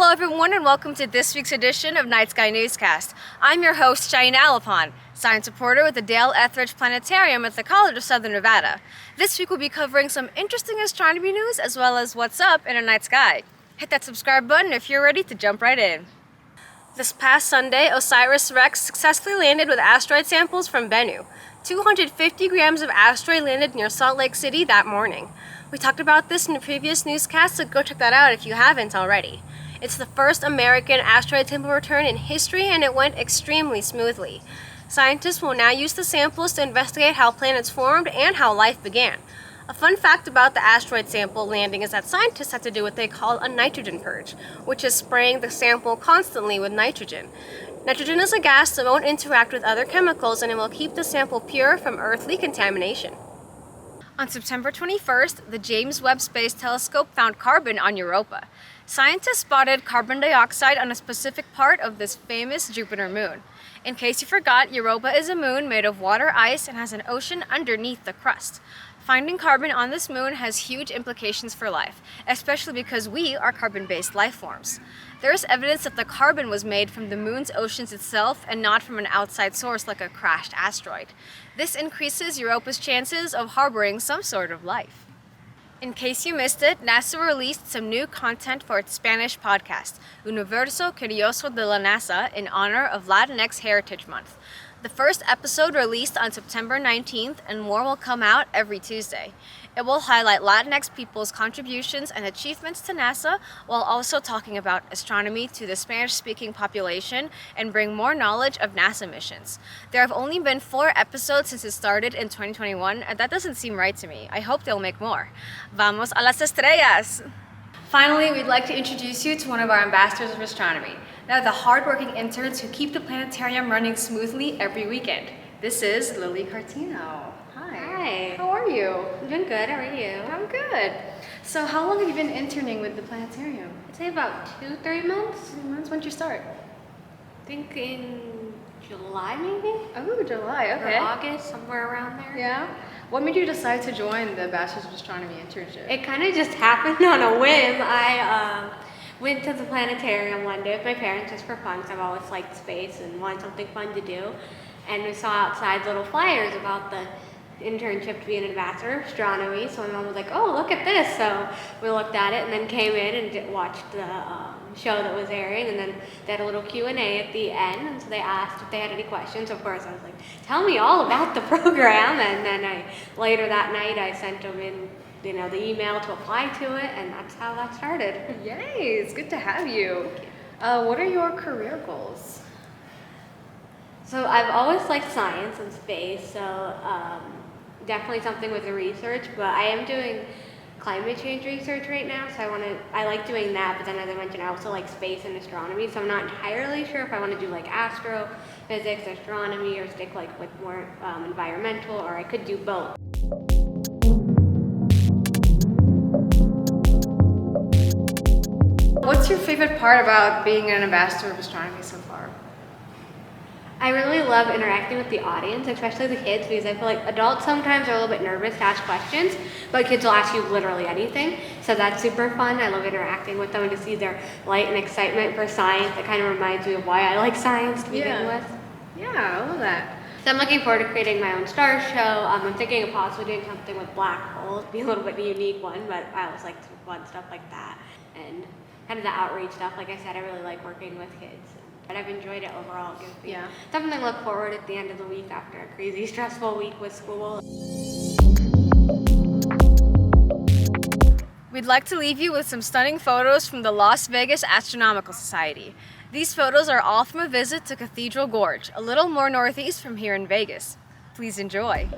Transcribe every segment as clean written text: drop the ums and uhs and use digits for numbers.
Hello everyone and welcome to this week's edition of NightSky Newscast. I'm your host, Shainna Alipon, science reporter with the Dale Etheridge Planetarium at the College of Southern Nevada. This week we'll be covering some interesting astronomy news as well as what's up in our night sky. Hit that subscribe button if you're ready to jump right in. This past Sunday, OSIRIS-REx successfully landed with asteroid samples from Bennu. 250 grams of asteroid landed near Salt Lake City that morning. We talked about this in the previous newscast, so go check that out if you haven't already. It's the first American asteroid sample return in history, and it went extremely smoothly. Scientists will now use the samples to investigate how planets formed and how life began. A fun fact about the asteroid sample landing is that scientists have to do what they call a nitrogen purge, which is spraying the sample constantly with nitrogen. Nitrogen is a gas that won't interact with other chemicals, and it will keep the sample pure from earthly contamination. On September 21st, the James Webb Space Telescope found carbon on Europa. Scientists spotted carbon dioxide on a specific part of this famous Jupiter moon. In case you forgot, Europa is a moon made of water ice and has an ocean underneath the crust. Finding carbon on this moon has huge implications for life, especially because we are carbon-based life forms. There is evidence that the carbon was made from the moon's oceans itself and not from an outside source like a crashed asteroid. This increases Europa's chances of harboring some sort of life. In case you missed it, NASA released some new content for its Spanish podcast, Universo Curioso de la NASA, in honor of Latinx Heritage Month. The first episode released on September 19th, and more will come out every Tuesday. It will highlight Latinx people's contributions and achievements to NASA, while also talking about astronomy to the Spanish-speaking population and bring more knowledge of NASA missions. There have only been 4 episodes since it started in 2021, and that doesn't seem right to me. I hope they'll make more. Vamos a las estrellas! Finally, we'd like to introduce you to one of our ambassadors of astronomy. Now, the hardworking interns who keep the planetarium running smoothly every weekend. This is Lily Cartino. Hi. Hi. How are you? I'm doing good. How are you? I'm good. So how long have you been interning with the planetarium? I'd say about 2-3 months. 2 months? When did you start? I think in July, maybe? Oh, July. Okay. Or August, somewhere around there. Yeah? What made you decide to join the Ambassadors of Astronomy internship? It kind of just happened on a whim. I went to the planetarium one day with my parents just for fun, because I've always liked space and wanted something fun to do. And we saw outside little flyers about the internship to be an ambassador of astronomy. So my mom was like, "Oh, look at this!" So we looked at it and then came in and watched the show that was airing. And then they had a little Q&A at the end, and so they asked if they had any questions. Of course, I was like, "Tell me all about the program." And then later that night, I sent them in, the email to apply to it, and that's how that started. Yay! It's good to have you. What are your career goals? So I've always liked science and space, so definitely something with the research, but I am doing climate change research right now, so I like doing that, but then as I mentioned, I also like space and astronomy, so I'm not entirely sure if I want to do like astrophysics, astronomy, or stick with more environmental, or I could do both. What's your favorite part about being an ambassador of astronomy so far? I really love interacting with the audience, especially the kids, because I feel like adults sometimes are a little bit nervous to ask questions, but kids will ask you literally anything, so that's super fun. I love interacting with them and to see their light and excitement for science. It kind of reminds me of why I like science to begin with. Yeah, I love that. So I'm looking forward to creating my own star show. I'm thinking of possibly doing something with black holes, be a little bit of a unique one, but I always like some fun stuff like that. And kind of the outreach stuff, like I said, I really like working with kids. But I've enjoyed it overall. It gives me something to look forward at the end of the week after a crazy, stressful week with school. We'd like to leave you with some stunning photos from the Las Vegas Astronomical Society. These photos are all from a visit to Cathedral Gorge, a little more northeast from here in Vegas. Please enjoy.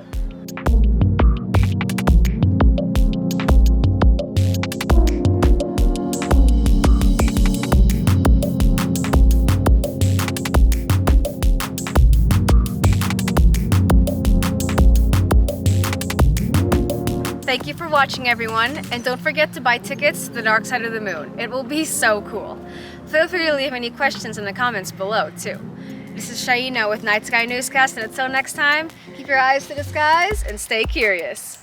Thank you for watching, everyone, and don't forget to buy tickets to the dark side of the moon. It will be so cool. Feel free to leave any questions in the comments below, too. This is Shainna with NightSky Newscast, and until next time, keep your eyes to the skies and stay curious.